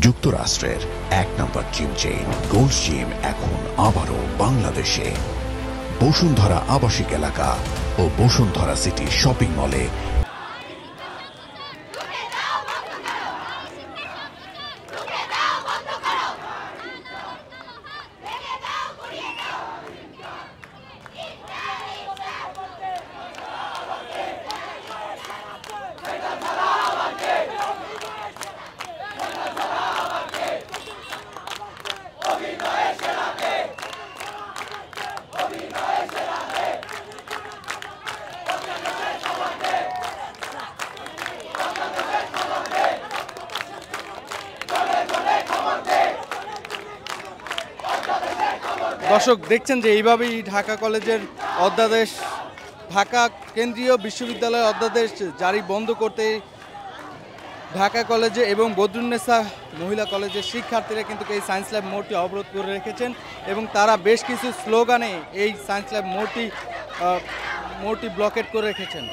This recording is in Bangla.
যুক্তরাষ্ট্রের এক নম্বর জিম চেইন গোল্ড জিম এখন আবারও বাংলাদেশে বসুন্ধরা আবাসিক এলাকা ও বসুন্ধরা সিটি শপিং মলে। দর্শক দেখছেন যে এইভাবেই ঢাকা কলেজের অধ্যাদেশ, ঢাকা কেন্দ্রীয় বিশ্ববিদ্যালয়ের অধ্যাদেশ জারি বন্ধ করতে ঢাকা কলেজে এবং বদরুন্নেসা মহিলা কলেজের শিক্ষার্থীরা কিন্তু এই সায়েন্স ল্যাব মোড়টি অবরোধ করে রেখেছেন এবং তারা বেশ কিছু স্লোগানে এই সায়েন্স ল্যাব মোড়টি ব্লকেট করে রেখেছেন।